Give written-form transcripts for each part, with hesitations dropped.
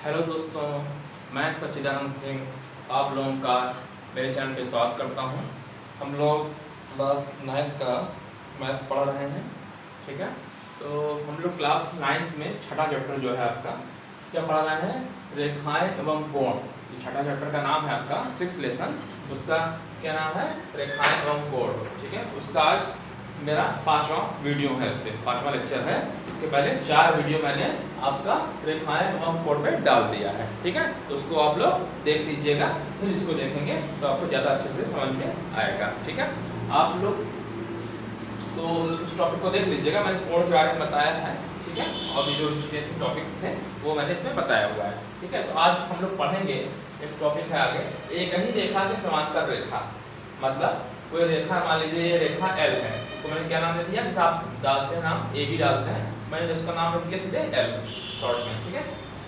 Hello दोस्तों, मैं सच्चिदानंद सिंह आप लोगों का मेरे चैनल पे स्वागत करता हूं। हम लोग क्लास 9th का मैथ पढ़ रहे हैं, ठीक है। तो हम लोग क्लास 9th में छठा चैप्टर जो है आपका क्या पढ़ रहे हैं, रेखाएं एवं कोण। ये छठा चैप्टर का नाम है आपका 6th लेसन, उसका क्या नाम है, रेखाएं एवं कोण, ठीक है। उसका आज मेरा 5वां वीडियो है, उस पर 5वां लेक्चर है। इसके पहले 4 वीडियो मैंने आपका रेखाएं एवं कोण पे डाल दिया है, ठीक है। तो उसको आप लोग देख लीजिएगा, फिर इसको देखेंगे तो आपको ज़्यादा अच्छे से समझ में आएगा, ठीक है। आप लोग तो उस टॉपिक को देख लीजिएगा, मैंने कोण के बारे में बताया है, ठीक है। और ये जो टॉपिक्स थे वो मैंने इसमें बताया हुआ है, ठीक है। तो आज हम लोग पढ़ेंगे, एक टॉपिक है आगे, एक ही रेखा के समांतर रेखा। मतलब कोई रेखा, मान लीजिए ये रेखा L है, इसको मैंने क्या नाम दे दिया, जैसे आप डालते हैं नाम A भी डालते हैं, मैंने उसका नाम रख दिया सीधे L शॉर्ट में, ठीक है,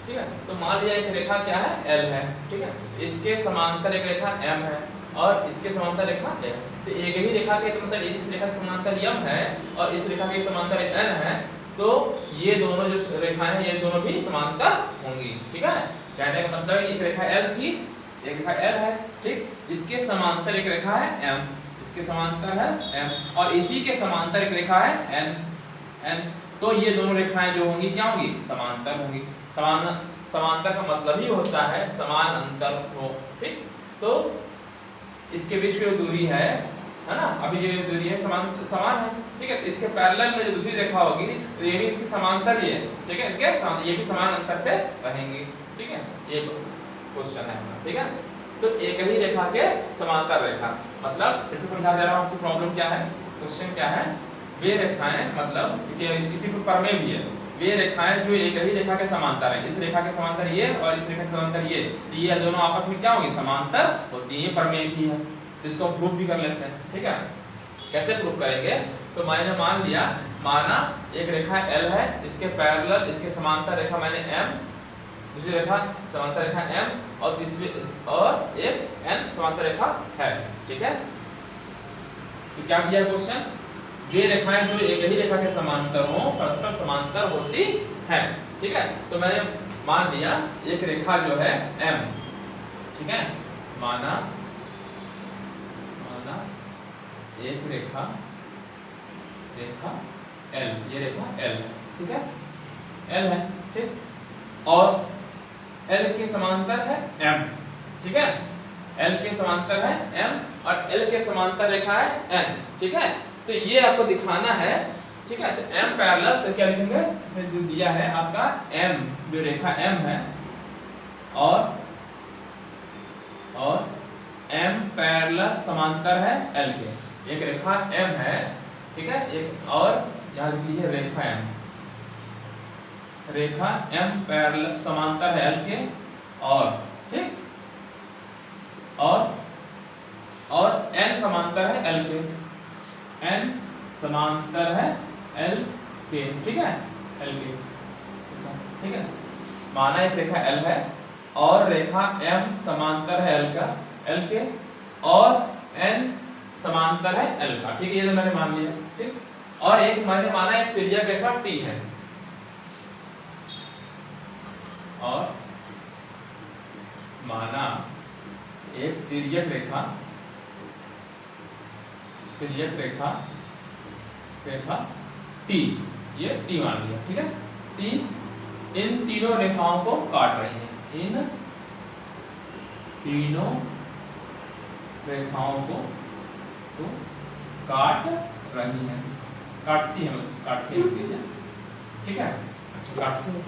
ठीक है। तो मान लिया एक रेखा क्या है, L है, ठीक है। इसके समांतर एक रेखा M है और इसके समांतर रेखा N। तो एक ही रेखा के मतलब इस रेखा के समांतर M है और इस रेखा के समांतर N है, तो ये दोनों जो रेखाएं हैं ये दोनों भी समांतर होंगी, ठीक है। कहने का मतलब एक रेखा L थी, एक रेखा L है, ठीक। इसके समांतर एक रेखा है M, इसके समांतर है M, और इसी के समांतर एक रेखा है N। तो ये दोनों रेखाएं जो होंगी क्या होंगी, समांतर होंगी। समांतर का मतलब ही होता है समान अंतर हो, ठीक। तो इसके बीच की जो दूरी है ना, अभी जो दूरी है समान है, ठीक है। तो इसके पैरेलल में जो दूसरी रेखा होगी तो ये भी इसके समांतर ही है, ठीक है। इसके ये भी समान अंतर पे रहेंगी, ठीक है। ये क्वेश्चन है, ठीक है। तो एक ही रेखा के समांतर रेखा, मतलब इससे समझा दे रहा हूं आपको प्रॉब्लम क्या है, क्वेश्चन क्या है। वे रेखाएं, मतलब इसी पेपर में भी है, वे रेखाएं जो एक ही रेखा के समांतर है, इस रेखा के समांतर ये और इस रेखा के समांतर ये दोनों आपस में क्या होगी, समांतर होती है। ये प्रमेय भी है, इसको प्रूफ भी कर लेते हैं, ठीक है। कैसे प्रूफ करेंगे, तो मैंने मान लिया, माना एक रेखा L है, इसके पैरेलल इसके समांतर रेखा मैंने M, दूसरी रेखा समांतर रेखा M, और तीसरी और एक N समांतर रेखा है, ठीक है। तो क्या किया क्वेश्चन, ये रेखाएं जो एक ही रेखा के समांतर हो, परस्पर समांतर होती है, ठीक है। तो मैंने मान लिया एक रेखा जो है M, ठीक है, माना एक रेखा L, ये रेखा L, ठीक है, L है, ठीक। और L के समांतर है M, ठीक है। L के समांतर है M और L के समांतर रेखा है N, ठीक है। तो ये आपको दिखाना है, ठीक है। तो M पैरेलल, तो क्या लिखेंगे, इसमें जो दिया है आपका M, जो रेखा M है, और M पैरेलल समांतर है L के, एक रेखा M है, ठीक है। एक और यहाँ लिख लीजिए रेखा M, रेखा M पैरेलल समांतर है L के, और ठीक, और N समांतर है L के, N समांतर है L के, ठीक है, L के, ठीक है। माना एक रेखा L है और रेखा M समांतर है L के, और N समांतर है L का, ठीक है। ये तो मैंने मान लिया, ठीक। और एक मैंने माना एक तिर्यक रेखा T है, और माना एक तिर्यक रेखा T, ये T मान लिया, ठीक है। T इन तीनों रेखाओं को काट रही है, इन तीनों रेखाओं को तो काट रही है, काटती है, बस काटती है, ठीक है। अच्छा, काटती है।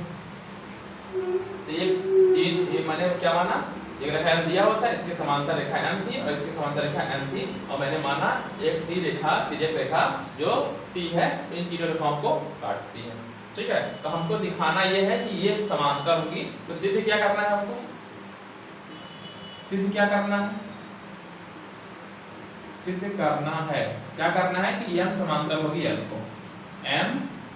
तो ये मैंने क्या माना, एक रेखा M दिया होता है, इसके समांतर रेखा M थी और इसके समांतर रेखा N थी, और मैंने माना एक T रेखा, तिर्यक रेखा जो T है, इन तीनों रेखाओं को काटती है, ठीक है। तो हमको दिखाना ये है कि ये समांतर होगी। तो सिद्ध क्या करना है हमको, सिद्ध क्या करना है, सिद्ध करना है, क्या करना है कि M समांतर होगी L को, M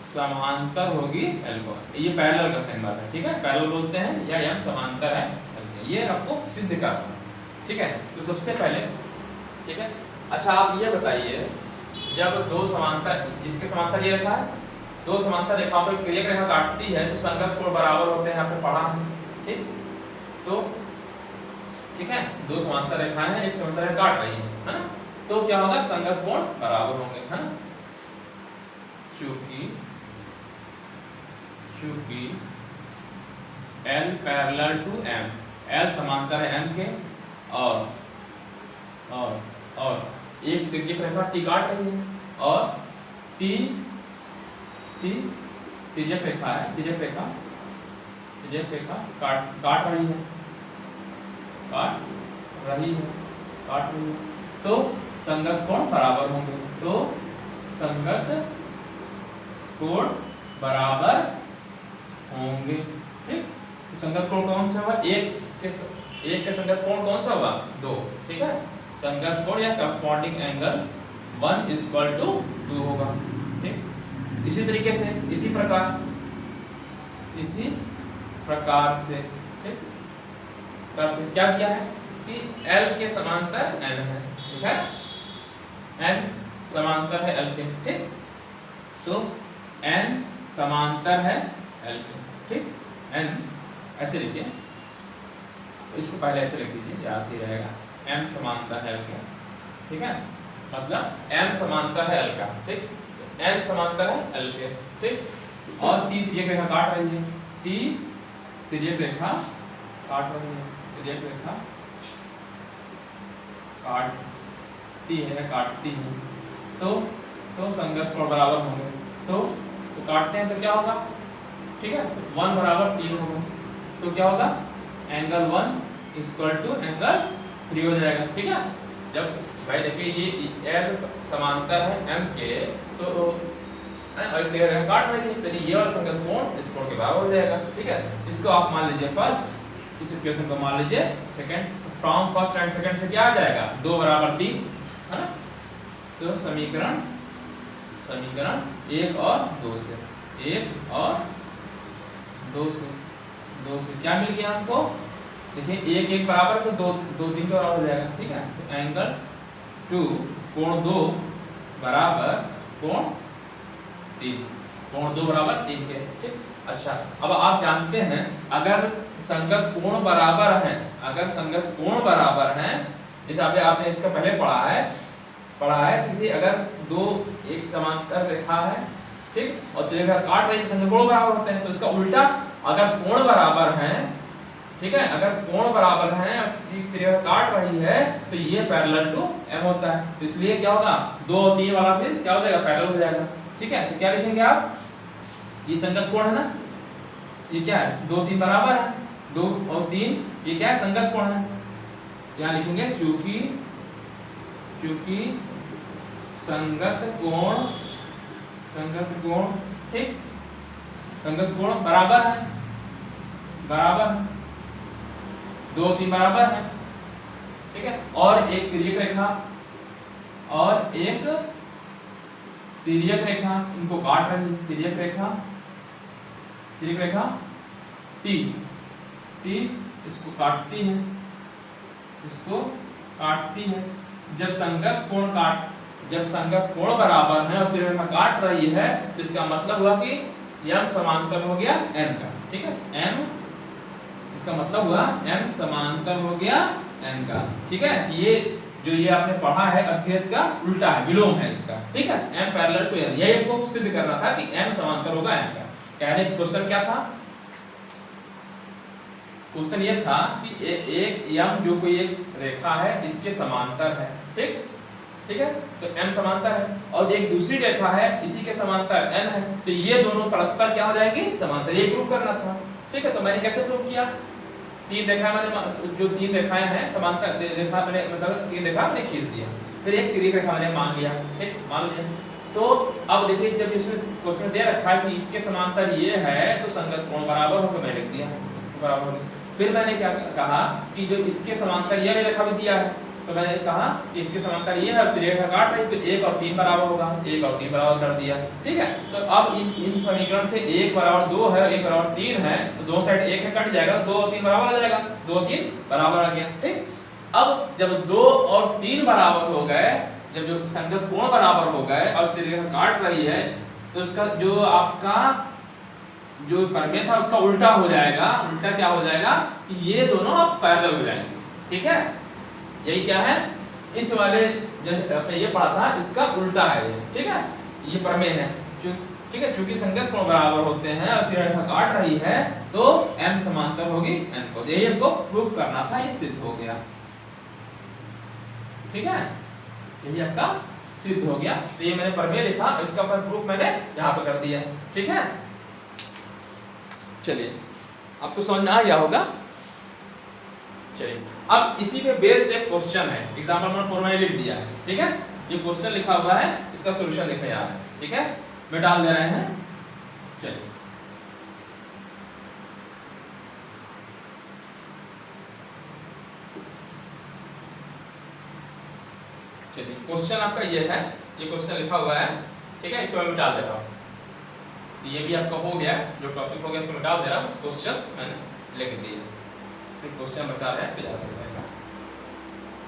समांतर होगी L को, ये पैरेलल का सेम बात है, ठीक है। पैरेलल बोलते हैं या M समांतर है L को, ये आपको सिद्ध करना है, ठीक है। तो सबसे पहले, ठीक है। अच्छा, आप ये बताइए, जब दो समांतर, इसके समांतर ये रेखा है, दो समांतर रेखाओं पर तिर्यक रेखा काटती है तो संगत कोण बराबर होते हैं, आपने पढ़ा है, ठीक। तो ठीक है, दो समांतर रेखाएं हैं, एक समांतर रेखा काट रही है ना, तो क्या होगा, संगत कोण बराबर होंगे, है ना। चूंकि L parallel to M, L समांतर है M के, और एक तिर्यक रेखा T काट रही है, और T तिर्यक रेखा है, तिर्यक रेखा काट रही है, तो संगत कोण बराबर होंगे, तो संगत कोण बराबर होंगे, ठीक। तो संगत कोण कौन सा हुआ, एक के संगत कोण कौन सा हुआ, 2, ठीक है। संगत कोण या करस्पॉन्डिंग एंगल 1 इक्वल टू 2 होगा, ठीक। इसी तरीके से इसी प्रकार से, ठीक, क्या किया है कि L के समांतर N है, ठीक है, N समांतर है L के, ठीक। तो N समांतर है L के, ठीक। N ऐसे लिखिए, इसको पहले ऐसे लिख दीजिए, यहाँ से रहेगा, M समांतर है L के, ठीक है, मतलब M समांतर है L का, ठीक। N समांतर है L के, ठीक। और T तिर्यक रेखा काट रही है, T तिर्यक रेखा काट रही है, तिर्यक रेखा काटती है, तो संगत कोण बराबर होंगे, तो काटते हैं तो क्या होगा, ठीक है, तो 1 बराबर 3 होगा, तो क्या होगा, एंगल 1 इक्वल टू एंगल 3 हो जाएगा, ठीक है। जब भाई देखिए ये L समांतर है M के, तो काट रही है, तो ये वाला संगत कोण इस कोण के बराबर हो जाएगा, ठीक है। इसको आप मान लीजिए फर्स्ट, इस इक्वेशन को मान लीजिए second, from first and second से क्या आ जाएगा, 2 बराबर 3, है ना। तो समीकरण 1 और 2 से, 1 और 2 से क्या मिल गया हमको, देखिए 1 1 बराबर, तो 2 3 के बराबर हो जाएगा, ठीक है। तो एंगल 2 कोण 2 बराबर कोण 3, कोण 2 बराबर 3 के, ठीक। अच्छा, अब आप जानते हैं अगर संगत कोण बराबर हैं, जैसे आपने इसका पहले पढ़ा है कि अगर दो एक समांतर रेखा है, ठीक, और त्रिरेखा काट रही है, संगत कोण बराबर होते हैं। तो इसका उल्टा, अगर कोण बराबर हैं, ठीक है, अगर कोण बराबर हैं, त्रिरेखा काट रही है, तो ये पैरेलल टू M होता है। तो इसलिए क्या होगा, 2 और 3 वाला फिर क्या हो जाएगा, पैरेलल हो जाएगा, ठीक है। तो क्या लिखेंगे आप, ये संगत कोण है ना, ये क्या है, 2 3 बराबर है, 2 और 3 ये क्या है, संगत कोण है। यहाँ लिखेंगे चूंकि संगत कोण, ठीक, संगत कोण बराबर है, 2 3 बराबर है, ठीक है। और एक तिर्यक रेखा इनको काट रही है, तिर्यक रेखा T इसको काटती है, जब संगत कोण बराबर है और तिर्यक रेखा काट रही है, तो इसका मतलब हुआ कि M समांतर हो गया N का, ठीक है। M इसका मतलब हुआ M समांतर हो गया N का, ठीक है। ये आपने पढ़ा है अध्ययन का उल्टा है, विलोम है इसका, ठीक है। M पैरेलल टू N, यही आपको सिद्ध करना था कि M समांतर होगा N का। कहने क्वेश्चन क्या था, क्वेश्चन ये था कि एक M जो कोई एक रेखा है, इसके समांतर है, ठीक है। तो M समांतर है, और एक दूसरी रेखा है, इसी के समांतर N है, तो ये दोनों परस्पर क्या हो जाएंगे, समांतर। ये प्रूव करना था, ठीक है। तो मैंने कैसे प्रूव किया, 3 रेखाएं मैंने, जो 3 रेखाएं हैं समांतर रेखा, मैंने मतलब 3 रेखा मैंने खींच दिया, फिर एक तिर्यक रेखा मैंने मान लिया, ठीक, मान लिया। तो अब देखिए, जब इसमें क्वेश्चन दे रखा है कि इसके समांतर ये है, तो संगत कोण बराबर होकर मैंने लिख दिया बराबर हो। फिर मैंने क्या कहा कि जो इसके समांतर ये रेखा भी दिया है, तो मैंने कहा कि इसके समांतर ये है, त्रिरेखा काट रही, तो 1 और 3 बराबर होगा, 1 और 3 बराबर कर दिया, ठीक है। तो अब इन समीकरण से 1 बराबर 2 है, 1 बराबर 3 है, तो दो साइड 1 है, कट जाएगा, 2 और 3 बराबर आ जाएगा, 2 और 3 बराबर आ गया, ठीक। अब जब 2 और 3 बराबर हो गए, जब जो संगत कोण बराबर हो गए और त्रिरेखा काट रही है, तो इसका जो आपका जो प्रमेय था उसका उल्टा हो जाएगा। उल्टा क्या हो जाएगा कि ये दोनों अब पैरेलल हो जाएंगे। ठीक है, यही क्या है, इस वाले जैसे आपने ये पढ़ा था इसका उल्टा है ये। ठीक है, ये प्रमेय है। ठीक है, चूंकि संगत कोण बराबर होते हैं और तीर रेखा काट रही है तो m समांतर होगी n को। यही हमको प्रूफ करना था, ये सिद्ध हो गया। ठीक है, यही आपका सिद्ध हो गया। तो ये मैंने प्रमेय लिखा, इसका प्रूफ मैंने यहाँ पे कर दिया। ठीक है, चलिए आपको समझ में आ गया होगा। चलिए अब इसी पे बेस्ड एक क्वेश्चन है, एग्जांपल नंबर 4 में लिख दिया है। ठीक है, ये क्वेश्चन लिखा हुआ है, इसका सॉल्यूशन लिखा यहाँ है। ठीक है, मैं डाल दे रहे हैं। चलिए चलिए क्वेश्चन आपका ये है, ये क्वेश्चन लिखा हुआ है। ठीक है, इसको मैं डाल दे रहा हूँ। ये भी आपका हो गया, जो टॉपिक हो गया इसको मैं डाल दे रहा हूँ। क्वेश्चंस मैंने लिख दिए, सिर्फ क्वेश्चन बचा है तैयार से रहेगा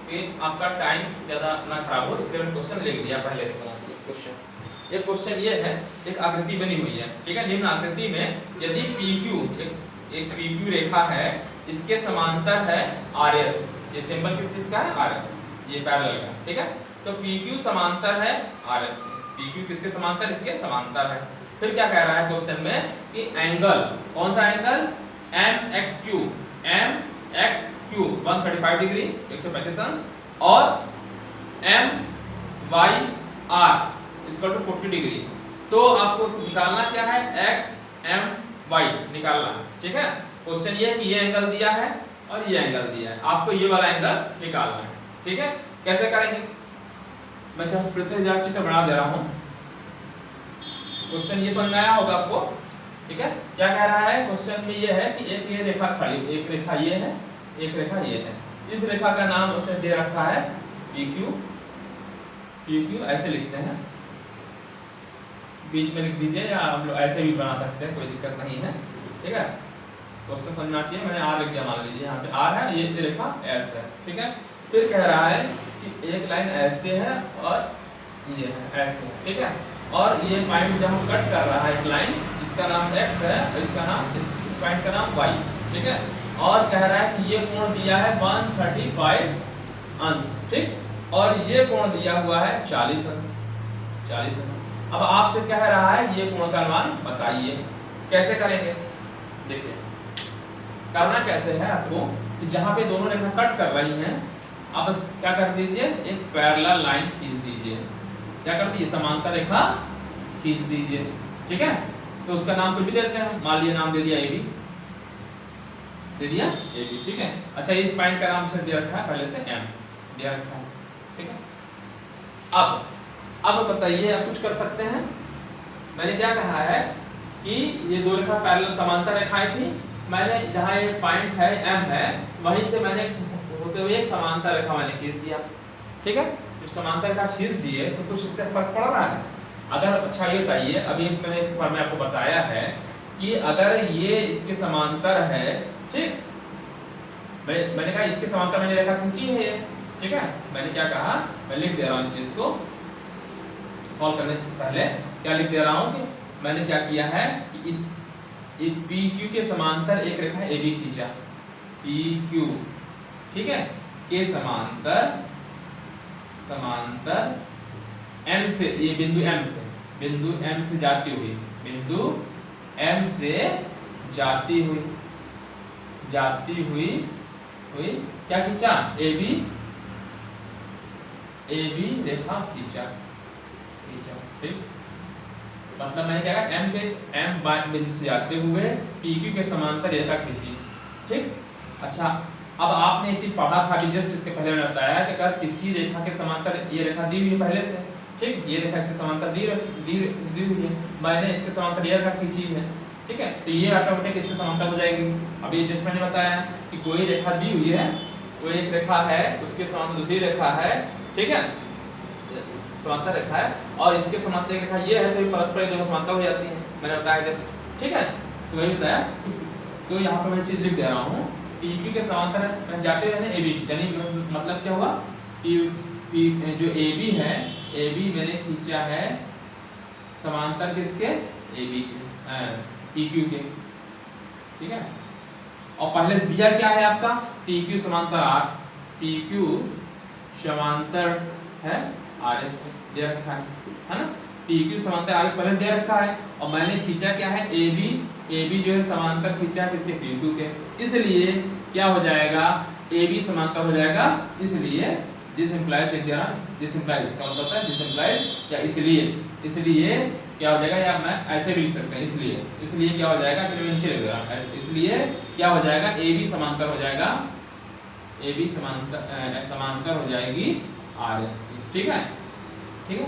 कि आपका टाइम ज़्यादा ना खराब हो, इसलिए मैंने क्वेश्चन लिख दिया पहले से बना दिया क्वेश्चन। ये क्वेश्चन ये है, एक आकृति बनी हुई है। ठीक है, निम्न आकृति में यदि PQ एक PQ रेखा है, इसके समांतर है RS। ये सिंबल किस चीज का है? RS, ये पैरेलल का। ठीक है, तो PQ समांतर है RS के। PQ किसके समांतर? इसके समांतर है। फिर क्या कह रहा है क्वेश्चन में कि एंगल, कौन सा एंगल? MXQ 135 डिग्री 135 अंश और MYR इसका टू 40 डिग्री। तो आपको निकालना क्या है? XMY निकालना। ठीक है, क्वेश्चन ये है कि ये एंगल दिया है और ये एंगल दिया है, आपको ये वाला एंगल निकालना है। ठीक है, कैसे करेंगे? मैं फिर से चित्र बना दे रहा हूँ। क्वेश्चन ये समझ में आया होगा आपको। ठीक है, क्या कह रहा है क्वेश्चन में? ये है कि एक ये रेखा खड़ी, एक रेखा ये है, एक रेखा ये है। इस रेखा का नाम उसने दे रखा है PQ। PQ ऐसे लिखते हैं, बीच में लिख दीजिए या हम लोग ऐसे भी बना सकते हैं, कोई दिक्कत नहीं है। ठीक है, क्वेश्चन समझना चाहिए। मैंने R लिख दिया, मान लीजिए यहाँ पे R है, ये रेखा S है। ठीक है, फिर कह रहा है कि एक लाइन ऐसे है और ये है ऐसे। ठीक है, और ये पॉइंट जहाँ कट कर रहा है एक लाइन, इसका नाम X है और इसका नाम इस पॉइंट का नाम Y। ठीक है, और कह रहा है कि ये कोण दिया है 135 अंश। ठीक, और ये कोण दिया हुआ है 40 अंश। 40 अंश। अब आपसे कह रहा है ये कोण का मान बताइए। कैसे करेंगे? देखिए करना कैसे है आपको कि जहाँ पे दोनों रेखा कट कर रही हैं, आप बस क्या कर दीजिए, एक पैरेलल लाइन खींच दीजिए। क्या कर दीजिए? समांतर रेखा खींच दीजिए। ठीक है, तो उसका नाम कुछ भी देते हैं, मान लिया नाम दे दिया AB, दे दिया AB। ठीक है, अच्छा इस पॉइंट का नाम उसने दे रखा है पहले से M दे रखा है। ठीक है, अब बताइए, आप कुछ कर सकते हैं। मैंने क्या कहा है कि ये दो रेखा पैरेलल समांतर रेखाएं थी, मैंने जहाँ ये पॉइंट है M है, वहीं से मैंने होते हुए एक समांतर रेखा मैंने खींच दिया। ठीक है, जब समांतर रेखा खींच दिए तो कुछ इससे फर्क पड़ रहा है? अगर अच्छा ये बताइए, अभी मैंने आपको बताया है कि अगर ये इसके समांतर है, ठीक, मैंने कहा इसके समांतर मैंने रेखा खींची है ये। ठीक है, मैंने क्या कहा, मैं लिख दे रहा हूँ इस चीज को सॉल्व करने से पहले। क्या लिख दे रहा हूँ कि मैंने क्या किया है कि इस PQ के समांतर एक रेखा AB खींचा, PQ, ठीक है, के समांतर M से, ये बिंदु M से जाती हुई, बिंदु M से जाती हुई क्या खींचा? AB रेखा खींचा। ठीक, मतलब मैंने क्या कहा, M बिंदु से जाते हुए PQ के समांतर रेखा खींची। ठीक, अच्छा अब आपने एक चीज पढ़ा था अभी जस्ट इसके पहले मैंने बताया कि अगर किसी रेखा के समांतर ये रेखा दी हुई है पहले से, ठीक, ये रेखा इसके समांतर दी हुई है, मैंने इसके समांतर ये रेखा खींची है। ठीक है, तो ये ऑटोमेटिक इसके समांतर हो जाएगी। अब ये जस्ट मैंने बताया कि कोई रेखा दी हुई है, कोई एक रेखा है, उसके समांतर दूसरी रेखा है। ठीक है, समांतर रेखा है और इसके समांतर रेखा ये है, तो ये परस्पर दोनों समांतर हो जाती है, मैंने बताया जस्ट। ठीक है, तो वही बताया। तो यहाँ पर मैं चीज लिख दे रहा हूँ, PQ के समांतर जाते हुए AB, यानी मतलब क्या हुआ, जो AB है, AB मैंने खींचा है समांतर किसके? AB के। PQ के, ठीक है। और पहले से दिया क्या है आपका, PQ समांतर R, PQ समांतर है RS दे रखा है ना। PQ समांतर RS पहले दे रखा है और मैंने खींचा क्या है AB जो है समांतर खींचा है किसके, PQ के, इसलिए क्या हो जाएगा, AB समांतर हो जाएगा, इसलिए दिस इंप्लाइज लिख दिया ना, दिस इंप्लाइज इसका मतलब है दिस इंप्लाइज या इसलिए क्या हो जाएगा, या मैं ऐसे भी लिख सकते हैं, इसलिए क्या हो जाएगा, चलिए नीचे लिख दे रहा हूं, इसलिए क्या हो जाएगा, AB समांतर हो जाएगा, AB समांतर हो जाएगी RS की, ठीक है, ठीक है।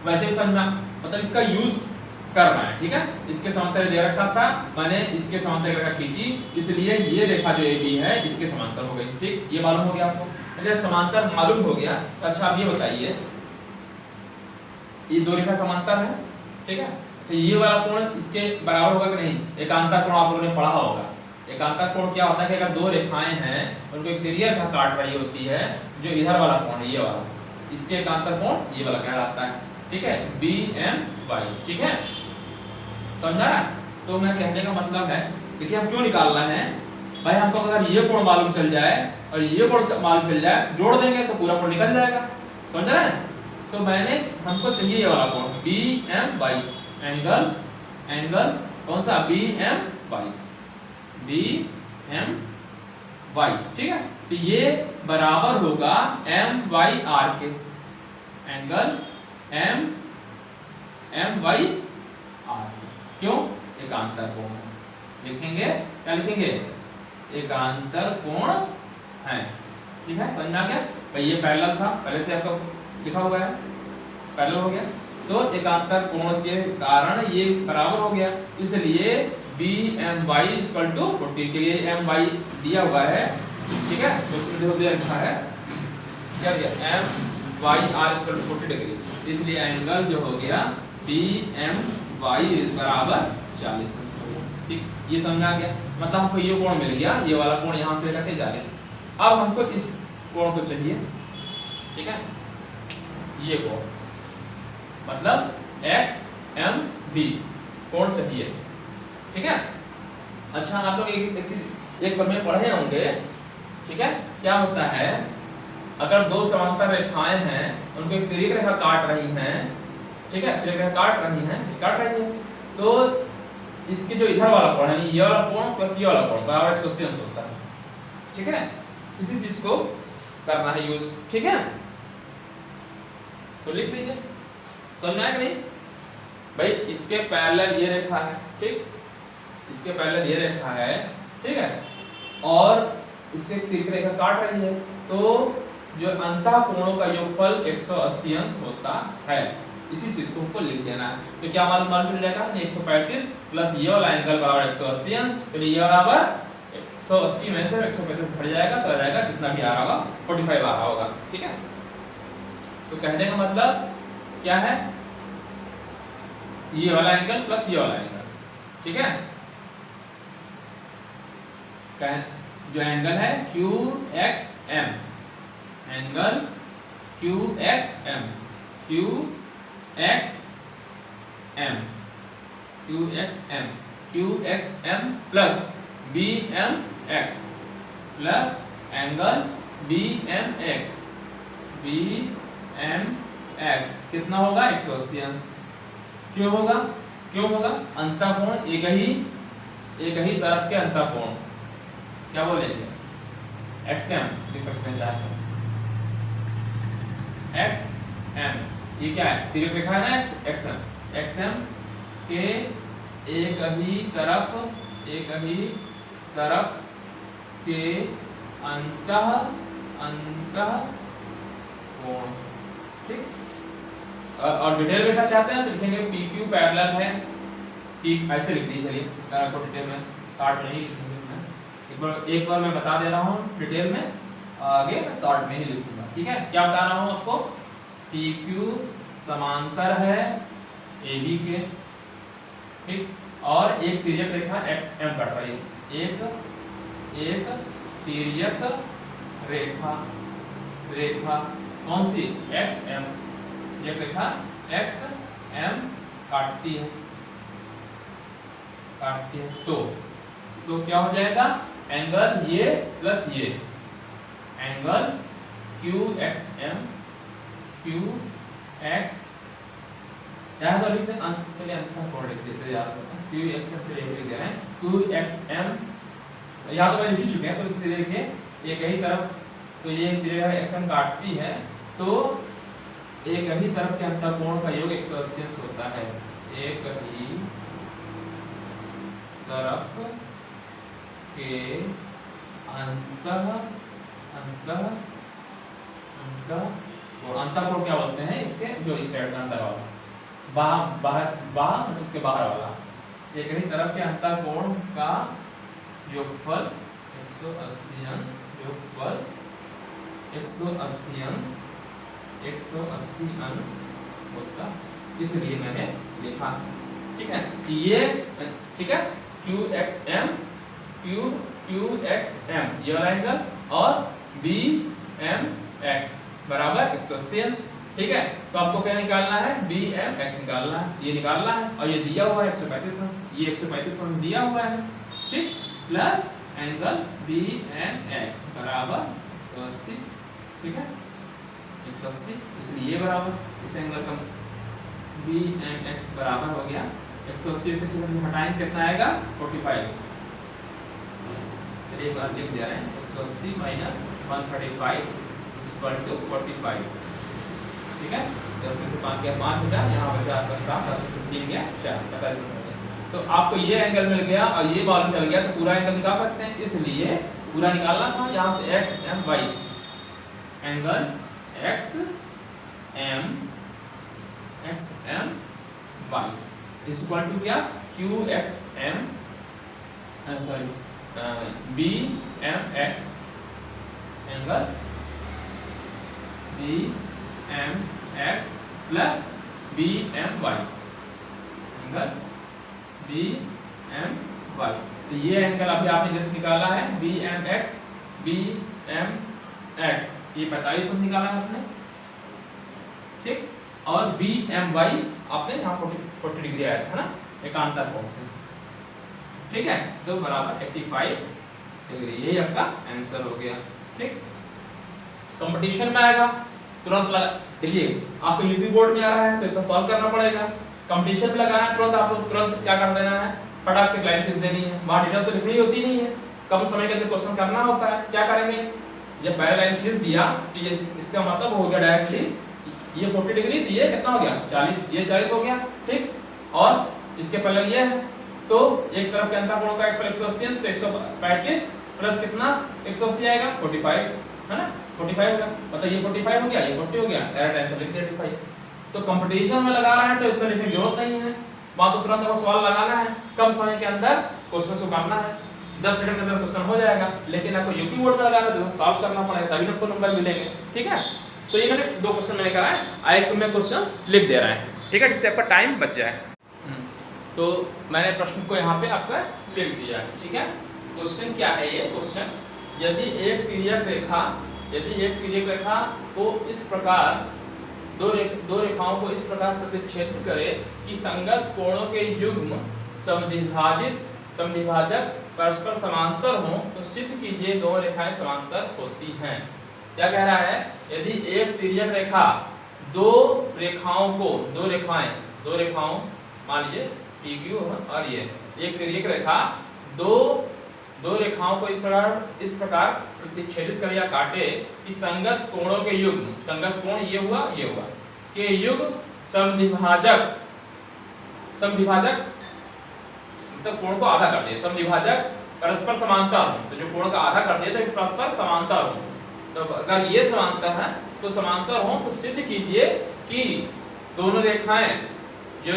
वैसे भी समझना, मतलब इसका यूज करना है, ठीक है। इसके समांतर दे रखा था, मैंने इसके समांतर रेखा खींची, इसलिए ये रेखा जो AB है इसके समांतर हो गई, ठीक। ये मालूम हो गया आपको, जब समांतर मालूम हो गया तो अच्छा आप ये बताइए, ये दो रेखा समांतर है, ठीक है। अच्छा ये वाला कोण इसके बराबर होगा कि नहीं, एकांतर कोण आप लोगों ने पढ़ा होगा। एकांतर कोण क्या होता है कि अगर दो रेखाएं हैं उनको एक तिर्यक रेखा काट रही होती है, जो इधर वाला कोण है ये वाला, इसके एकांतर कोण ये वाला कहलाता है, ठीक है, BMY, ठीक है, समझा ना। तो मैं कहने का मतलब है, देखिए हम क्यों निकाल रहे हैं भाई, हमको अगर ये कोण मालूम चल जाए और ये कोण मालूम चल जाए, जोड़ देंगे तो पूरा कोण निकल जाएगा, समझ रहे हैं। तो मैंने हमको चाहिए ये वाला कोण BMY, एंगल कौन सा, BMY, ठीक है। तो ये बराबर होगा MYR के, एंगल MYR, क्यों, एकांतर कोण लिखेंगे, क्या लिखेंगे, एकांतर कोण है, ठीक है, समझा क्या भाई। ये पैरेलल था, पहले से आपका लिखा हुआ है, पैरेलल हो गया, तो एकांतर कोण के कारण ये बराबर हो गया, इसलिए BMY इक्वल टू 40, के ये MY दिया हुआ है, ठीक है, तो उसमें देखो दिया लिखा है क्या दिया, MYR इक्वल टू 40 डिग्री, इसलिए एंगल जो हो गया BMY बराबर 40 अंश, ठीक। ये समझा गया, मतलब हमको ये कोण मिल गया, ये वाला कोण यहाँ से लेकर के 40। अब हमको इस कोण को चाहिए, ठीक है, ये कोण मतलब XMB कोण चाहिए, ठीक है। अच्छा आप लोग एक चीज एक बार में पढ़े होंगे, ठीक है, क्या होता है अगर दो समांतर रेखाएं हैं उनको एक तिर्यक रेखा काट रही हैं, ठीक है, तिर्यक रेखा काट रही है, तो इसके जो इधर वाला कोण है, ये वाला कोण प्लस ये वाला कोण बराबर 180 अंश होता है, ठीक है। इसी चीज को करना है यूज, ठीक है। तो लिख लीजिए, समझ में आया कि नहीं भाई। इसके पैरेलल ये रेखा है, ठीक, इसके पैरेलल ये रेखा है, ठीक है, और इसके तिर्यक रेखा काट रही है, तो जो अंतः कोणों का योगफल 180 अंश होता है, इसी चीज को हमको लिख देना है। तो क्या मालूम चल जाएगा, 135 प्लस ये वाला एंगल बराबर 180 अंश, तो ये बराबर 180 में से 135 घट जाएगा, तो आ जाएगा जितना भी आ रहा होगा 45 आ रहा होगा, ठीक है। तो कहने का मतलब क्या है, ये वाला एंगल प्लस ये वाला एंगल, ठीक है, जो एंगल है QXM, angle QXM plus BMX plus angle BMX कितना होगा, 180 अंश। क्यों होगा, अंतः कोण एक ही तरफ के अंतः कोण क्या बोलेंगे, XM लिख सकते हैं चाहे, XM ये क्या है, तिर्यक रेखा है ना, XM के एक ही तरफ के अंतः कोण, ठीक। और डिटेल रेखा चाहते हैं तो लिखेंगे PQ पैरेलल है, ठीक, ऐसे लिख दीजिए, चलिए आपको डिटेल में शॉर्ट में ही एक बार मैं बता दे रहा हूँ डिटेल में, आगे मैं शॉर्ट में ही लिखूंगा, ठीक है। क्या बता रहा हूँ आपको, PQ समांतर है AB के, ठीक, और एक तिर्यक रेखा XM कट रही है, एक तिर्यक रेखा कौन सी, XM, ये रेखा XM काटती है, काटती है तो क्या हो जाएगा, एंगल ये प्लस ये, एंगल QXM, QX चाहे तो लिख दे, चलिए अंतर कोण लिख देते यार, QXM फिर लिख दे रहे हैं QXM, या तो मैं लिख चुके हैं तो इसलिए देखिए एक ही तरफ, तो ये XM काटती है तो एक ही तरफ के अंतःकोण का योग 180 होता है, एक ही तरफ के अंतःकोण क्या बोलते हैं इसके, जो इस साइड का अंदर वाला, बाहर इसके बाहर वाला, एक ही तरफ के अंतःकोण का योगफल 180 अंश, योगफल 180 अंश होता, इसलिए मैंने लिखा, ठीक है। ये ठीक है, QXM ये वाला एंगल और BMX बराबर 180 अंश, ठीक है। तो आपको क्या निकालना है, BMX निकालना है, ये निकालना है, और ये दिया हुआ है 135 अंश, ये 135 अंश दिया हुआ है, ठीक, प्लस एंगल BMX बराबर 180, ठीक है, 180, इसलिए ये बराबर इस एंगल का BMX बराबर हो गया 180 से हटाएंगे कितना आएगा 45, चलिए एक बार लिख दे रहे हैं 180 माइनस 135 इक्वल टू 45, ठीक है। 10 में से 5 गया 5 बचा, यहाँ बचा आपका 7 और 3 गया 4, 45 हो गया। तो आपको ये एंगल मिल गया और ये मालूम चल गया, तो पूरा एंगल निकाल सकते हैं, इसलिए पूरा निकालना था, यहाँ से XMY, एंगल XMY इस इक्वल टू क्या, QXM BMX, angle BMX plus BMY, angle BMY, तो ये एंगल अभी आपने जस्ट निकाला है BMX, ये 45 निकाला है आपने, ठीक, और BMY आपने यहाँ 40 डिग्री आया था ना एकांतर कोण से, ठीक है, तो बराबर 85 डिग्री, यही आपका आंसर हो गया, ठीक। कंपटीशन में आएगा तुरंत देखिए, आपको यूपी बोर्ड में आ रहा है तो इसका सॉल्व करना पड़ेगा, कंपटीशन में लगाना है तुरंत, आपको तुरंत क्या कर देना है, फटाक से लाइन खींच देनी है, वहां डिटेल तो लिखनी होती नहीं है, कम समय के अंदर क्वेश्चन करना होता है, क्या करेंगे, जब पहले लाइन खींच दिया तो ये इसका मतलब हो गया डायरेक्टली ये 40 डिग्री, तो ये कितना हो गया 40, ये 40 हो गया, ठीक, और इसके पहले ये है तो एक तरफ के अंतःकोण का 180 अंश, तो 135 प्लस कितना 180 आएगा 45, है ना, 45 होगा, मतलब ये 45 हो गया, ये 40 हो गया, डायरेक्ट आंसर लिख दिया 85। तो कंपटीशन में लगा रहा है तो इतना लिखने की जरूरत नहीं है, वहां तो तुरंत आपको सवाल लगाना है, कम समय के अंदर क्वेश्चन को करना है, 10 सेकंड के अंदर क्वेश्चन हो जाएगा, लेकिन आपको यूपी बोर्ड में लगाना है तो सॉल्व करना पड़ेगा, तभी आपको नंबर मिलेंगे, ठीक है। तो ये मैंने 2 क्वेश्चन मैंने कराए, एक में क्वेश्चंस लिख दे रहा है, ठीक है, जिससे आपका टाइम बच जाए। तो मैंने प्रश्न को यहाँ पे आपका लिख दिया है, ठीक है। क्वेश्चन क्या है, ये क्वेश्चन, यदि एक तिर्यक रेखा को इस प्रकार दो रेखाओं को इस प्रकार प्रतिच्छेदित करे कि संगत कोणों के युग्म समद्विभाजक परस्पर समांतर हो, तो सिद्ध कीजिए दोनों रेखाएं समांतर होती हैं। क्या कह रहा है, यदि एक तिर्यक रेखा दो रेखाओं मान लीजिए PQ और ये एक तिर्यक रेखा दो रेखाओं को इस प्रकार प्रतिच्छेदित करे या काटे कि संगत कोणों के युग्म, संगत कोण ये हुआ के युग्म समद्विभाजक मतलब कोण को आधा कर दे, समद्विभाजक परस्पर समांतर हो, तो जो कोण का आधा कर दे तो परस्पर समांतर हो, तो अगर ये समांतर है तो समांतर हो, तो सिद्ध कीजिए कि दोनों रेखाएं जो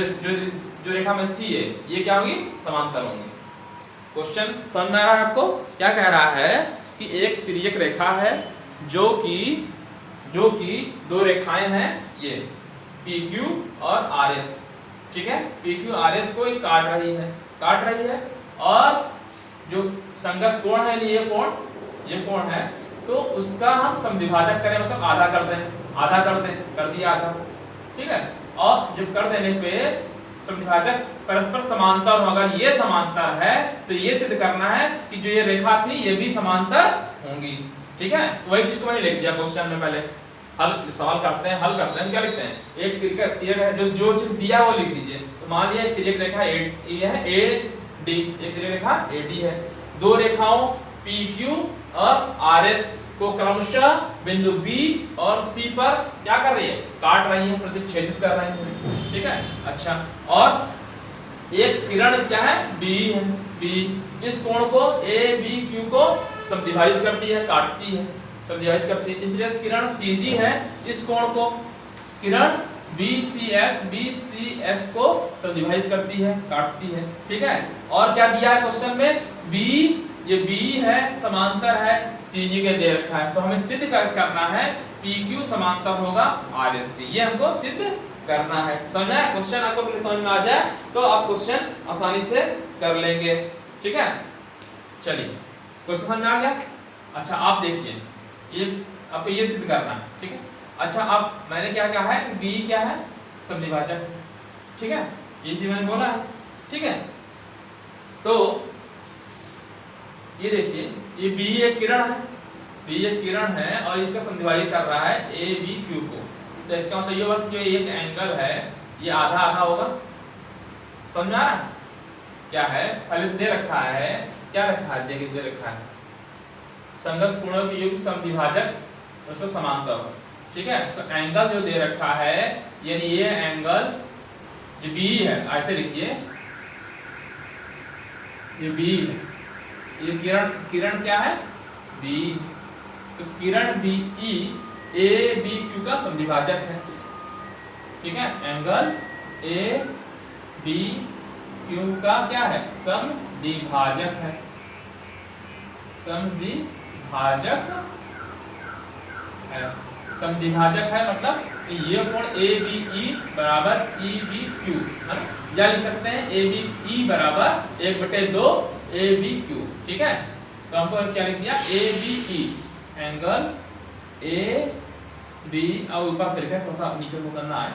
रेखा बनती है ये क्या होगी, समांतर होंगी। क्वेश्चन समझ में आ रहा है आपको, क्या कह रहा है कि एक तिर्यक रेखा है जो कि दो रेखाएं हैं, ये PQ और RS, ठीक है, PQ RS को काट रही है और जो संगत कोण है ये कोण है, तो उसका हम समद्विभाजक करें, मतलब आधा कर दें, कर दिया आधा, ठीक है, और जब कर देने पे समद्विभाजक परस्पर समांतर हो। अगर ये समांतर है तो ये सिद्ध करना है कि जो ये रेखा थी ये भी समांतर होंगी। ठीक है, वही चीज को मैंने लिख दिया क्वेश्चन में। पहले हल सवाल करते हैं, हल करते हैं, क्या लिखते हैं, एक तिर्यक जो चीज दिया है वो लिख दीजिए। तो मान लिया एक तिर्यक रेखा ये है AD, एक तिर्यक रेखा AD है। दो रेखाओं PQ और RS को क्रमशः बिंदु B और C पर क्या कर रही है, काट रही है, प्रतिच्छेदित कर रही है। ठीक है, अच्छा, और एक किरण क्या है, B है, B इस कोण को ABQ को समद्विभाजित करती है, काटती है, समद्विभाजित करती है। इस तरह से किरण CG है, इस कोण को किरण BCS को समद्विभाजित करती है, काटती है। ठीक है, और क्या दिया है क्वेश्चन में, B, ये B है, समांतर है CG के दे रखा है। तो हमें सिद्ध करना है PQ समांतर होगा RS के, ये हमको सिद्ध करना है। समझ में आया? क्वेश्चन आपको समझ में आ जाए तो आप क्वेश्चन आसानी से कर लेंगे। ठीक है, चलिए क्वेश्चन समझ में आ गया। अच्छा, आप देखिए, ये आपको ये सिद्ध करना है। ठीक है, अच्छा, अब मैंने क्या कहा है कि B क्या है, समद्विभाजक। ठीक है, ये चीज मैंने बोला है। ठीक है, तो ये देखिए, ये B एक किरण है, B एक किरण है और इसका समद्विभाजित कर रहा है ABQ को। तो इसका मतलब ये हुआ कि जो एक एंगल है ये आधा आधा होगा। समझ में आ रहा है? क्या है, पहले से दे रखा है, क्या रखा है, देखिए दे रखा है संगत कोणों के युग्म समद्विभाजक उसको समांतर हो। ठीक है, तो एंगल जो दे रखा है, यानी ये एंगल ये B है, ऐसे लिखिए, ये B है, ये किरण क्या है, B, तो किरण BE ABQ का समद्विभाजक है। ठीक है, एंगल ABQ का क्या है, समद्विभाजक है, समद्विभाजक है, समद्विभाजक है, मतलब ये कोण ABE बराबर EBQ है ना, या लिख सकते हैं ABE बराबर 1/2 ABQ। ठीक है, तो हमको क्या लिख दिया, ABE एंगल AB और ऊपर लिखा है, थोड़ा सा नीचे को करना है,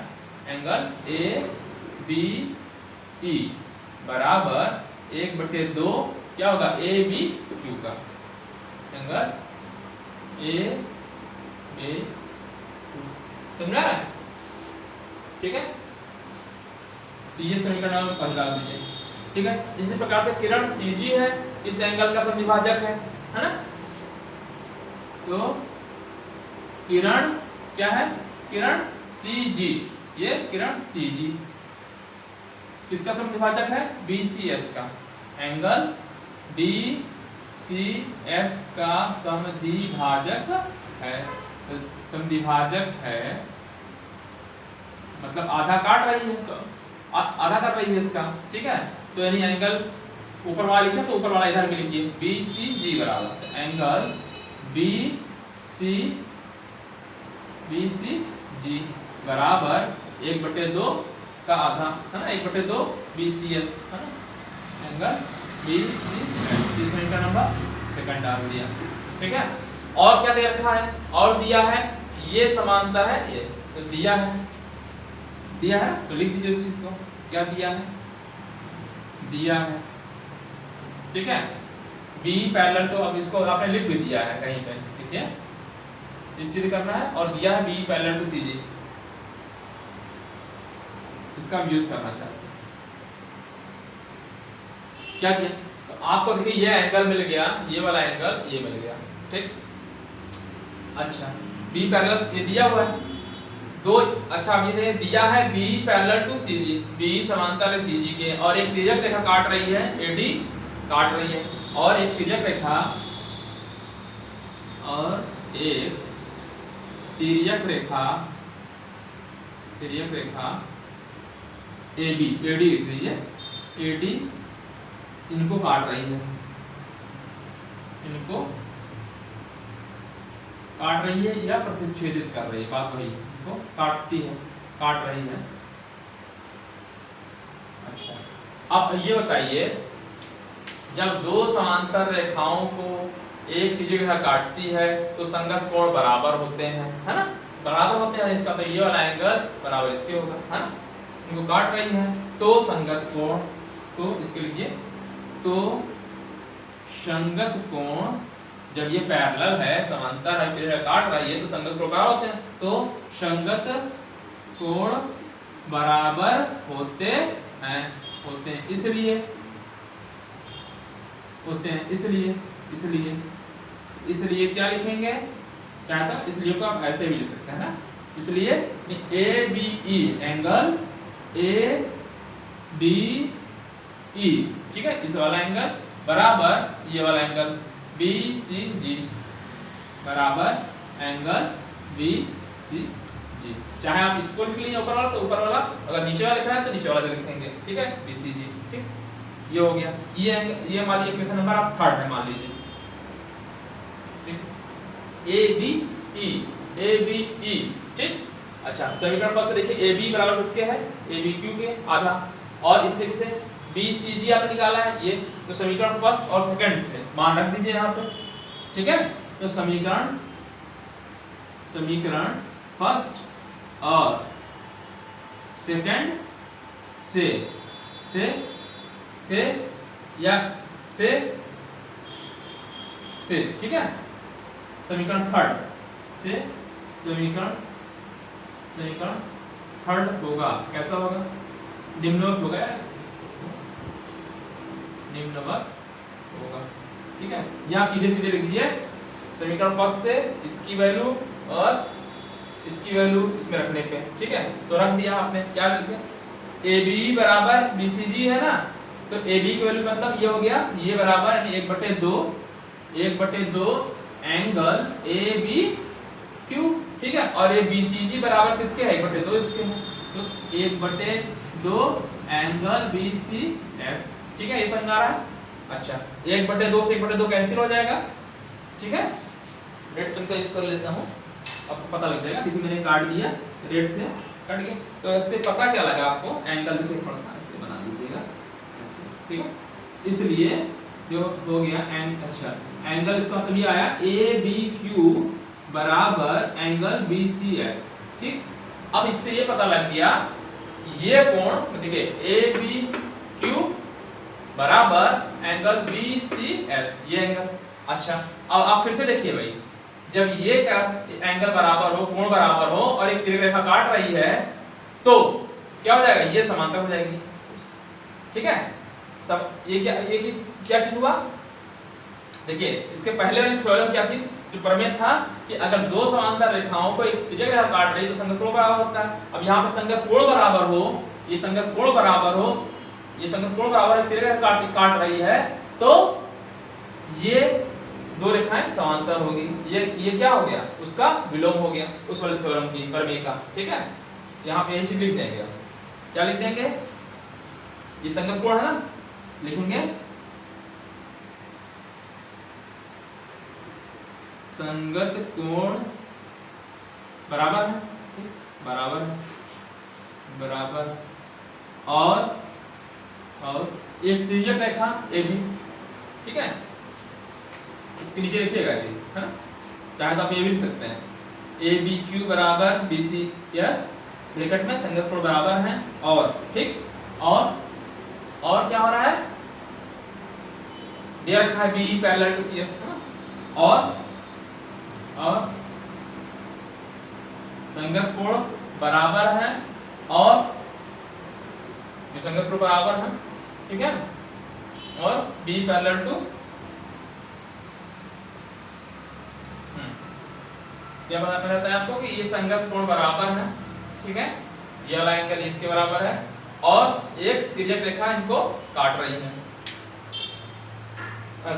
एंगल ABE बराबर 1/2 क्या होगा, ABQ का, एंगल ABQ। समझ रहा है? ठीक है, तो ये समीकरण बदला दीजिए। ठीक है, इसी प्रकार से किरण CG है, इस एंगल का समद्विभाजक है ना। तो किरण क्या है, किरण CG, ये किरण CG किसका समद्विभाजक है, BCS का, एंगल BCS का समद्विभाजक है। तो समद्विभाजक है मतलब आधा काट रही है, तो आधा कर रही है इसका। ठीक है, तो यानी एंगल ऊपर वाला लिखे तो ऊपर वाला इधर भी लिखिए, BCG बराबर एंगल BCG बराबर 1/2 का आधा है ना, 1/2 BCS है ना, एंगल BCS। तीसरा इनका नंबर सेकंड डाल दिया। ठीक है, और क्या दे रखा है, और दिया है ये समांतर है, ये तो दिया है तो लिख दीजिए इस चीज को, क्या दिया है, दिया है। ठीक है, B पैरेलल टू, अब इसको आपने लिख भी दिया है कहीं पे। ठीक है, इस चीज करना है, और दिया है B पैरेलल टू CG, इसका हम यूज करना चाहते हैं। क्या किया, तो आपको देखिए ये एंगल मिल गया, ये वाला एंगल ये मिल गया। ठीक, अच्छा, B पैरेलल ये दिया हुआ है दो। अच्छा, अब ये दिया है B parallel to CG, B समांतर है CG के, और एक तिर्यक रेखा काट रही है, AD काट रही है, और एक तिर्यक रेखा AB AD लिख रही है, AD इनको काट रही है, इनको काट रही है या प्रतिच्छेदित कर रही है, बात वही, इनको काटती है, काट रही है। अच्छा, अब ये बताइए, जब दो समांतर रेखाओं को एक तिर्यक रेखा काटती है तो संगत कोण बराबर होते हैं, है ना, बराबर होते हैं। इसका तो ये वाला एंगल बराबर इसके होगा, है ना। इनको काट रही है, तो संगत कोण, तो इसके लिए तो संगत कोण जब ये पैरेलल है, समांतर है, फिर काट रही है, तो संगत कोण बराबर होते हैं। तो संगत कोण बराबर होते हैं, इसलिए होते हैं, इसलिए क्या लिखेंगे, चाहे तो इसलिए को आप ऐसे भी लिख सकते हैं ना, इसलिए A B E angle A B E, ठीक है, इस वाला एंगल बराबर ये वाला एंगल बी सी जी, बराबर एंगल बी सी जी। चाहे आप इसको लिख लीजिए ऊपर वाला तो ऊपर वाला, अगर नीचे वाला लिखना है तो नीचे वाला लिखेंगे, ठीक है, बी सी जी, ठीक, ये हो गया। ये एंगल, ये मान लीजिए क्वेश्चन नंबर आप 3 है मान लीजिए, ठीक, ए बी ई, ठीक। अच्छा, समीकरण फर्स्ट देखिए, ए बी बराबर किसके है, ए बी क्यू के आधा, और इस तरीके से बी सी जी आपने निकाला है ये, तो समीकरण फर्स्ट और सेकंड से मान रख दीजिए यहाँ पे, ठीक है। तो समीकरण फर्स्ट और सेकंड से या से, ठीक है। समीकरण थर्ड से समीकरण थर्ड होगा, कैसा होगा, निम्नवत होगा, ठीक है। यहाँ सीधे सीधे लिख दीजिए समीकरण फर्स्ट से इसकी वैल्यू और इसकी वैल्यू इसमें रखने पे, ठीक है। तो रख दिया आपने, क्या लिखे, ए बी बराबर बी सी जी है ना, तो ए बी की वैल्यू मतलब ये हो गया, ये बराबर यानी 1/2 एंगल ए बी क्यू, ठीक है। और ये बी सी जी बराबर किसके है, 1/2 इसके है, तो 1/2 एंगल बी सी एस, ठीक है, ये समझ आ रहा है। अच्छा, 1/2 से 1/2 कैंसिल हो जाएगा, ठीक है। रेड पेन का यूज कर लेता हूँ, आपको पता लग जाएगा, क्योंकि मैंने काट दिया, रेड से कट गया, तो इससे पता क्या लगा आपको, एंगल से थोड़ा सा ऐसे बना लीजिएगा ऐसे, ठीक है। इसलिए जो हो गया अच्छा, एंगल इसका मतलब ये आया ए बी क्यू बराबर एंगल बी सी एस, ठीक। अब इससे ये पता लग गया, ये कोण देखिए ए बी क्यू बराबर एंगल बी सी एस, ये एंगल। अच्छा, अब आप फिर से देखिए भाई, जब ये एंगल बराबर हो, कोण बराबर हो और एक तिर्यक रेखा काट रही है, तो क्या हो जाएगा, ये समांतर हो जाएगी, ठीक है। सब ये क्या चीज हुआ, देखिए इसके पहले वाली थ्योरम क्या थी, जो प्रमेय था कि अगर दो समांतर रेखाओं को एक तिर्यक रेखा काट रही है तो संगत कोण बराबर होता है। अब यहाँ पे संगत कोण बराबर हो, ये संगत कोण बराबर हो, ये संगत कोण बराबर है, तिर्यक रेखा काट रही है, तो ये दो रेखाएं समांतर होगी, ये क्या हो गया, उसका विलोम हो गया, उस वाले थ्योरम की प्रमेय का, ठीक है। यहाँ पे यही चीज लिख देंगे, क्या लिख देंगे, ये संगत कोण है ना, लिखेंगे संगत कोण बराबर है, बराबर और एक तिर्यक रेखा AB, ठीक है। इसके नीचे लिखिएगा जी, है ना, चाहे तो आप ये भी लिख सकते हैं, ए बी क्यू बराबर बी सी एस, ब्रैकेट में संगत कोण बराबर है, और ठीक, और क्या हो रहा है, दिया रखा है B parallel to C S, और संगत कोण बराबर है, और ये संगत कोण बराबर है, ठीक है, और बी पैरेलल टू, क्या पता रहता है आपको कि ये संगत कोण बराबर है, ठीक है, ये वाला एंगल इसके बराबर है, और एक तिर्यक रेखा इनको काट रही है,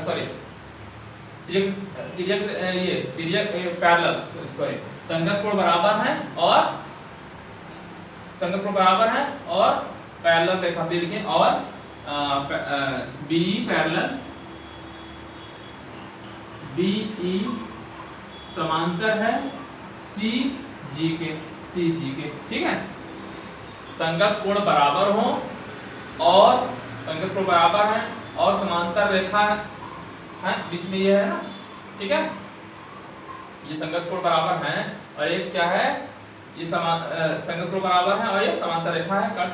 सॉरी तिर्यक पैरेलल, सॉरी, संगत कोण बराबर है और पैरेलल रेखा पे लिखें, और बी पैरेलल बी ई समांतर है सी जी के, ठीक है। संगत कोण बराबर हो और संगत कोण बराबर है और समांतर रेखा है बीच में, ये है ना, ठीक है, ये संगत कोण बराबर है, और एक क्या है, ये संगत कोण बराबर है और ये समांतर रेखा है, कट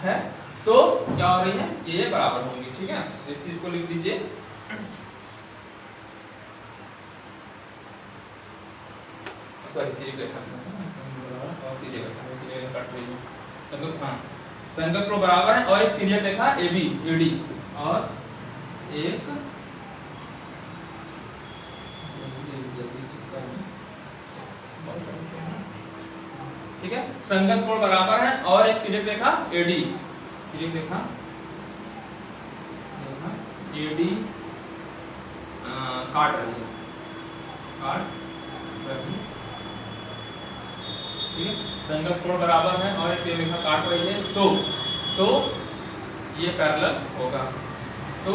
है, तो क्या हो रही है, ये बराबर होंगी। ठीक है, इस चीज को लिख दीजिए। संगत कोण बराबर है और एक तिर्यक रेखा AB AD और एक ठीक है, संगत कोण बराबर है और एक तिर्यक रेखा AD, तिर्यक रेखा AD काट रही है, काट रही, ठीक है, संगत कोण बराबर है और एक तिर्यक रेखा काट रही है, तो ये पैरेलल होगा, तो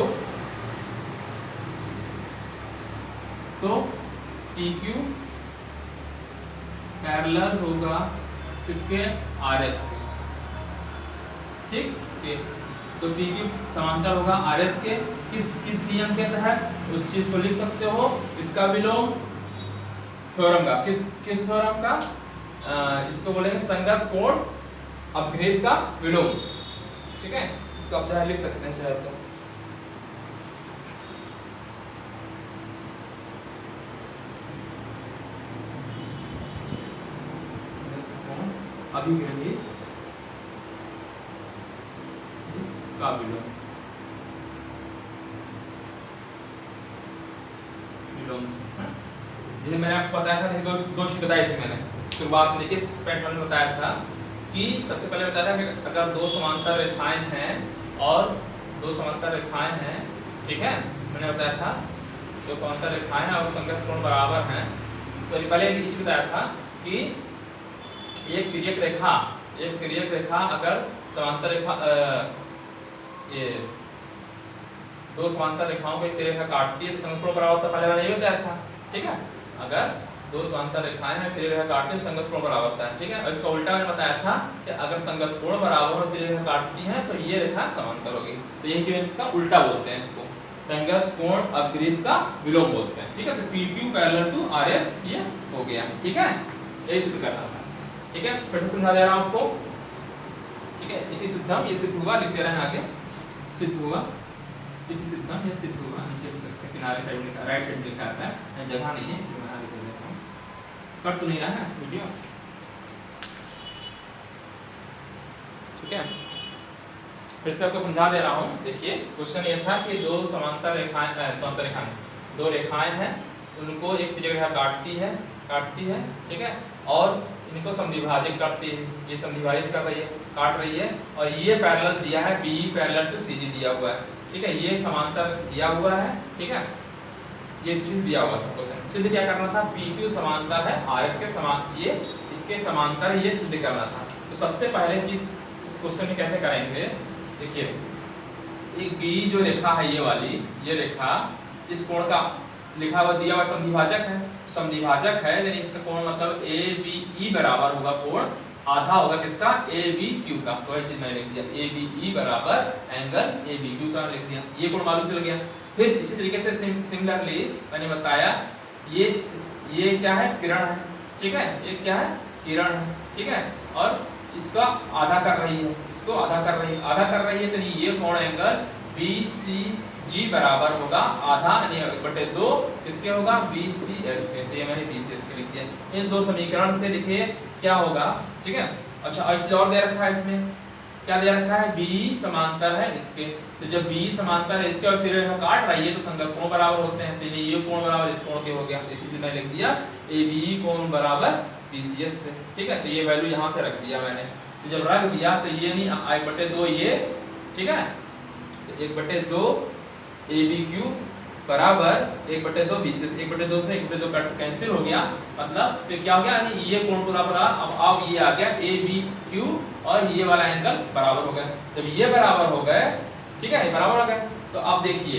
PQ पैरेलल होगा किसके, RS के। ठीक, तो PQ समांतर होगा RS के, किस नियम के तहत, उस चीज को लिख सकते हो, इसका विलोम थ्योरम का, किस थ्योरम का, इसको बोलेंगे संगत कोण अपघ्रेद का विलोम। ठीक है, इसको आप चाहे लिख सकते हैं चाहे तो। अभिग्रहित का विलोम, जैसे मैंने आपको बताया था, दो चीज बताई थी मैंने शुरुआत में, देखिए 6.1 में बताया था कि सबसे पहले बताया था कि अगर दो समांतर रेखाएं हैं और दो समांतर रेखाएं हैं, ठीक है, मैंने बताया था दो समांतर रेखाएं हैं और संगत कोण बराबर हैं। सॉरी, पहले एक चीज बताया था कि एक तिर्यक रेखा अगर समांतर रेखा ये दो समांतर रेखाओं को एक तिर्यक रेखा काटती है तो संगत कोण बराबर होता है, पहले मैंने ये बताया था। ठीक है, अगर दो समांतर रेखाएं हैं तिर्यक रेखा काटती है तो संगत कोण बराबर होता है। ठीक है, और इसका उल्टा मैंने बताया था कि अगर संगत कोण बराबर हो तिर्यक रेखा काटती है तो ये रेखा समांतर होगी, तो यही चीज इसका उल्टा बोलते हैं, इसको संगत कोण अपघ्रेद का विलोम बोलते हैं। ठीक है, तो PQ पैरेलल टू RS ये हो गया। ठीक है, यही सिद्ध करना था। ठीक है, फिर से समझा दे रहा हूं आपको। ठीक है, इति सिद्धम, ये सिद्ध हुआ, लिख दे रहे हैं आगे, सिद्ध हुआ, इति सिद्धम, ये सिद्ध हुआ, नीचे लिख सकते हैं, किनारे साइड लिखा, राइट साइड लिखा आता है, जगह नहीं है इसलिए मैं लिख देता हूं, कट तो नहीं रहा है वीडियो। ठीक है, फिर से आपको समझा दे रहा हूं। देखिए, क्वेश्चन ये था कि दो समांतर रेखाएं, दो रेखाएं हैं, उनको एक तिर्यक रेखा काटती है, ठीक है, और इनको समद्विभाजित करती है, ये समद्विभाजित कर रही है, काट रही है, और ये पैरेलल दिया है, BE पैरेलल टू CG दिया हुआ है। ठीक है, ये समांतर दिया हुआ है। ठीक है, ये चीज दिया हुआ था, क्वेश्चन सिद्ध क्या करना था, PQ समांतर है RS के समान, ये इसके समांतर, ये सिद्ध करना था। तो सबसे पहले चीज इस क्वेश्चन में कैसे करेंगे, देखिए, एक BE जो रेखा है, ये वाली, ये रेखा इस कोण का लिखा हुआ दिया हुआ समद्विभाजक है, यानी इसका कोण मतलब ABE बराबर होगा, कोण आधा होगा किसका, ABQ का, तो ये चीज मैंने लिख दिया, ABE बराबर एंगल ABQ का लिख दिया, ये कोण मालूम चल गया। फिर इसी तरीके से सिमिलरली मैंने बताया, ये क्या है, किरण है। ठीक है, ये क्या है, किरण है। ठीक है, और इसका आधा कर रही है, इसको आधा कर रही है, तो ये कोण एंगल BCG बराबर होगा आधा यानी बटे 2 इसके होगा BCS के, तो ये मैंने BCS के लिख दिया। इन दो समीकरण से लिखिए क्या होगा। ठीक है, अच्छा एक चीज और दे रखा है, इसमें क्या दे रखा है, BE समांतर है इसके, तो जब BE समांतर है इसके और फिर काट रही है तो संगत कोण बराबर होते हैं, तो ये कोण बराबर इस कोण के हो गया, इसी से मैं लिख दिया ABE कोण बराबर BCS से। ठीक है, तो ये वैल्यू यहाँ से रख दिया मैंने, तो जब रख दिया तो ये नहीं 1/2 ये, ठीक है, तो 1/2 ABQ बराबर 1/2 BCS, 1/2 से 1/2 कट कैंसिल हो गया, मतलब तो क्या हो गया, यानी ये कोण पूरा बराबर, अब ये आ गया ABQ और ये वाला एंगल बराबर हो गया। जब ये बराबर हो गए, ठीक है, ये बराबर हो गए, तो अब देखिए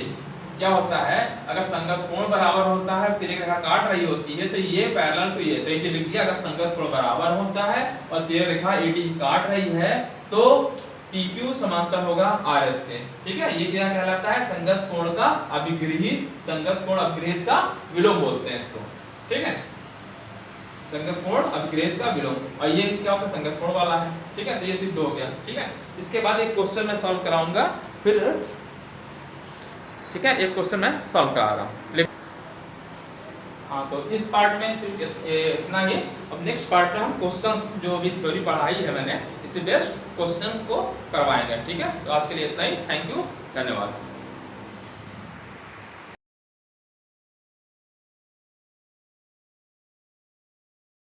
क्या होता है, अगर संगत कोण बराबर होता है, तिर्यक रेखा काट रही होती है, तो ये पैरेलल टू ये, तो ये लिख दिया, अगर संगत कोण बराबर होता है और तिर्यक रेखा AD काट रही है तो PQ समांतर होगा RS के। ठीक है, ये क्या कहलाता है, संगत कोण का अभिगृहित, संगत कोण अपघ्रेद का विलोम बोलते हैं इसको। ठीक है, संगतपूर्ण अभिग्रेत का विलोम। और ये क्या होता है, संगतपूर्ण वाला है, ठीक है। तो ये सिद्ध हो गया, ठीक है। इसके बाद एक क्वेश्चन मैं सॉल्व कराऊंगा फिर, ठीक है, एक क्वेश्चन मैं सॉल्व करा रहा हूँ। हाँ, तो इस पार्ट में सिर्फ इतना ही। अब नेक्स्ट पार्ट में हम क्वेश्चंस जो भी थ्योरी पढ़ाई है मैंने, इससे बेस्ट क्वेश्चंस को करवाएंगे, ठीक है। तो आज के लिए इतना ही। थैंक यू, धन्यवाद।